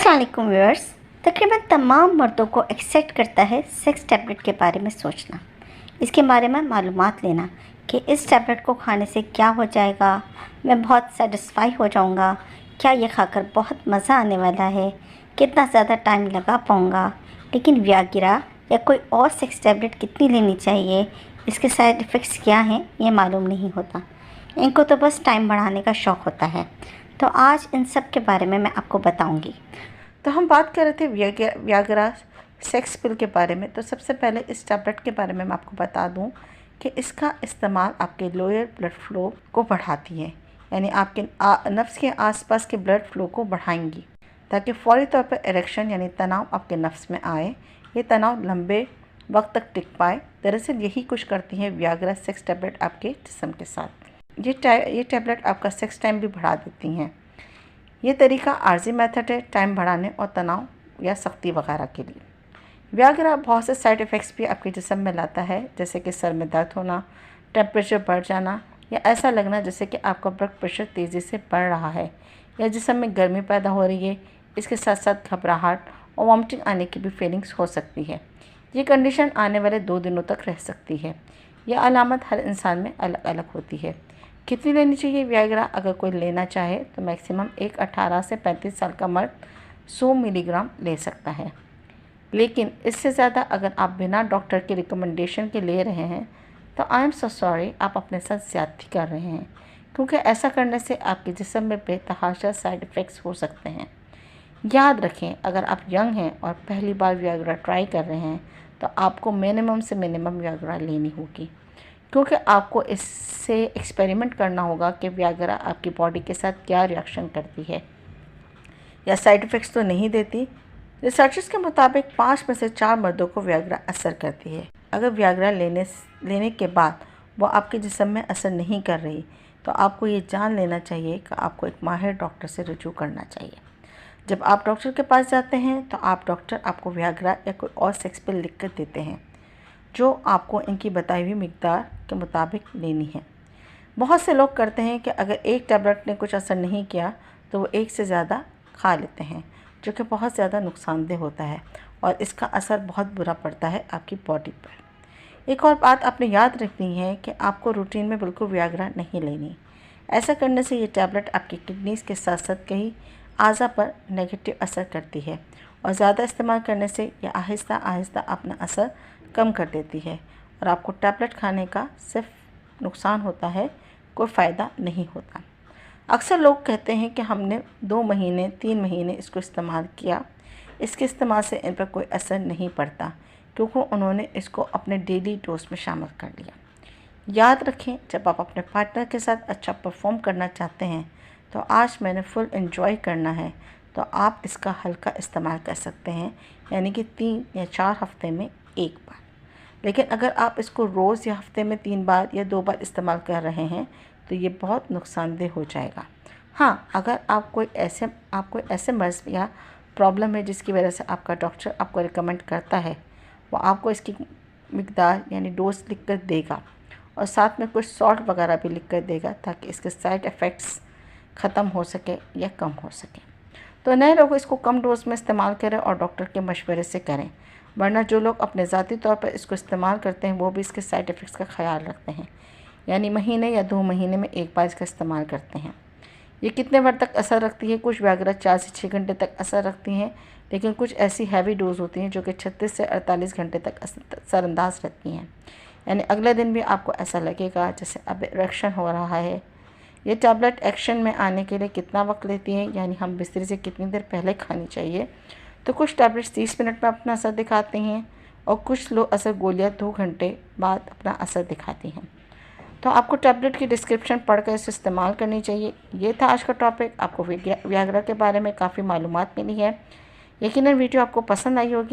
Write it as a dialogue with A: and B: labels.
A: अस्सलाम वालेकुम व्यूअर्स। तकरीबन तमाम मर्दों को एक्साइट करता है सेक्स टैबलेट के बारे में सोचना, इसके बारे में मालूमात लेना कि इस टैबलेट को खाने से क्या हो जाएगा, मैं बहुत सेटिस्फाई हो जाऊंगा, क्या ये खाकर बहुत मज़ा आने वाला है, कितना ज़्यादा टाइम लगा पाऊंगा। लेकिन व्याग्रा या कोई और सेक्स टैबलेट कितनी लेनी चाहिए, इसके साइड इफ़ेक्ट्स क्या हैं, ये मालूम नहीं होता। इनको तो बस टाइम बढ़ाने का शौक़ होता है। तो आज इन सब के बारे में मैं आपको बताऊंगी।
B: तो हम बात कर रहे थे व्याग्रा सेक्स पिल के बारे में। तो सबसे पहले इस टैबलेट के बारे में मैं आपको बता दूं कि इसका इस्तेमाल आपके लोअर ब्लड फ्लो को बढ़ाती है, यानी आपके नफ्स के आसपास के ब्लड फ्लो को बढ़ाएंगी ताकि फौरी तौर पर इरेक्शन यानी तनाव आपके नफ्स में आए, ये तनाव लंबे वक्त तक टिक पाए। दरअसल यही कुछ करती है व्याग्रा सेक्स टैबलेट आपके जिस्म के साथ। ये टैबलेट आपका सेक्स टाइम भी बढ़ा देती हैं। ये तरीका आर्जी मेथड है टाइम बढ़ाने और तनाव या सख्ती वगैरह के लिए। व्याग्रा बहुत से साइड इफ़ेक्ट्स भी आपके जिस्म में लाता है, जैसे कि सर में दर्द होना, टेम्परेचर बढ़ जाना या ऐसा लगना जैसे कि आपका ब्लड प्रेशर तेज़ी से बढ़ रहा है या जिस्म में गर्मी पैदा हो रही है। इसके साथ साथ घबराहट और वॉमिटिंग आने की भी फीलिंग्स हो सकती है। ये कंडीशन आने वाले 2 दिनों तक रह सकती है। यह अलामत हर इंसान में अलग अलग होती है। कितनी लेनी चाहिए व्याग्रा? अगर कोई लेना चाहे तो मैक्सिमम एक 18 से 35 साल का मर्द 100 मिलीग्राम ले सकता है, लेकिन इससे ज़्यादा अगर आप बिना डॉक्टर के रिकमेंडेशन के ले रहे हैं तो आई एम सो सॉरी, आप अपने साथ ज़्यादती कर रहे हैं, क्योंकि ऐसा करने से आपके जिस्म में बेतहाशा साइड इफ़ेक्ट्स हो सकते हैं। याद रखें, अगर आप यंग हैं और पहली बार व्याग्रा ट्राई कर रहे हैं तो आपको मिनिमम से मिनिमम व्याग्रा लेनी होगी, क्योंकि आपको इससे एक्सपेरिमेंट करना होगा कि व्याग्रा आपकी बॉडी के साथ क्या रिएक्शन करती है या साइड इफ़ेक्ट्स तो नहीं देती। रिसर्चर्स के मुताबिक 5 में से 4 मर्दों को व्याग्रा असर करती है। अगर व्याग्रा लेने के बाद वो आपके जिस्म में असर नहीं कर रही तो आपको ये जान लेना चाहिए कि आपको एक माहिर डॉक्टर से रुजू करना चाहिए। जब आप डॉक्टर के पास जाते हैं तो डॉक्टर आपको व्याग्रा या कोई और सेक्स पिल लिख कर देते हैं जो आपको इनकी बताई हुई मिकदार के मुताबिक लेनी है। बहुत से लोग करते हैं कि अगर एक टैबलेट ने कुछ असर नहीं किया तो वो एक से ज़्यादा खा लेते हैं, जो कि बहुत ज़्यादा नुकसानदेह होता है और इसका असर बहुत बुरा पड़ता है आपकी बॉडी पर। एक और बात आपने याद रखनी है कि आपको रूटीन में बिल्कुल व्याग्रा नहीं लेनी। ऐसा करने से ये टैबलेट आपकी किडनीज़ के साथ साथ कई आज़ा पर नेगेटिव असर करती है और ज़्यादा इस्तेमाल करने से यह आहिस्ता आहिस्ता अपना असर कम कर देती है और आपको टैबलेट खाने का सिर्फ नुकसान होता है, कोई फ़ायदा नहीं होता। अक्सर लोग कहते हैं कि हमने 2 महीने 3 महीने इसको इस्तेमाल किया, इसके इस्तेमाल से इन पर कोई असर नहीं पड़ता, क्योंकि उन्होंने इसको अपने डेली डोज में शामिल कर लिया। याद रखें, जब आप अपने पार्टनर के साथ अच्छा परफॉर्म करना चाहते हैं तो आज मैंने फुल एंजॉय करना है तो आप इसका हल्का इस्तेमाल कर सकते हैं, यानी कि 3 या 4 हफ्ते में एक बार। लेकिन अगर आप इसको रोज़ या हफ्ते में 3 बार या 2 बार इस्तेमाल कर रहे हैं तो ये बहुत नुकसानदेह हो जाएगा। हाँ, अगर आप कोई ऐसे मर्ज़ या प्रॉब्लम है जिसकी वजह से आपका डॉक्टर आपको रिकमेंड करता है, वो आपको इसकी मिकदार यानी डोज लिख कर देगा और साथ में कुछ सॉल्ट वगैरह भी लिख कर देगा ताकि इसके साइड इफ़ेक्ट्स ख़त्म हो सके या कम हो सके। तो नए लोग इसको कम डोज में इस्तेमाल करें और डॉक्टर के मशवरे से करें, वरना जो लोग अपने ज़ाती तौर पर इसको इस्तेमाल करते हैं वो भी इसके साइड इफ़ेक्ट्स का ख्याल रखते हैं, यानी महीने या 2 महीने में एक बार इसका इस्तेमाल करते हैं। ये कितने वक्त तक असर रखती है? कुछ व्याग्रा 4 से 6 घंटे तक असर रखती हैं, लेकिन कुछ ऐसी हैवी डोज होती हैं जो कि 36 से 48 घंटे तक असरअंदाज रहती हैं, यानी अगले दिन भी आपको ऐसा लगेगा जैसे अब इरेक्शन हो रहा है। ये टैबलेट एक्शन में आने के लिए कितना वक्त लेती है, यानी हम बिस्तरे से कितनी देर पहले खानी चाहिए? तो कुछ टैबलेट्स 30 मिनट में अपना असर दिखाते हैं और कुछ लो असर गोलियां 2 घंटे बाद अपना असर दिखाती हैं। तो आपको टैबलेट की डिस्क्रिप्शन पढ़कर इसे इस्तेमाल करनी चाहिए। ये था आज का टॉपिक। आपको व्याग्रा के बारे में काफ़ी मालूमात मिली है। यकीनन वीडियो आपको पसंद आई होगी।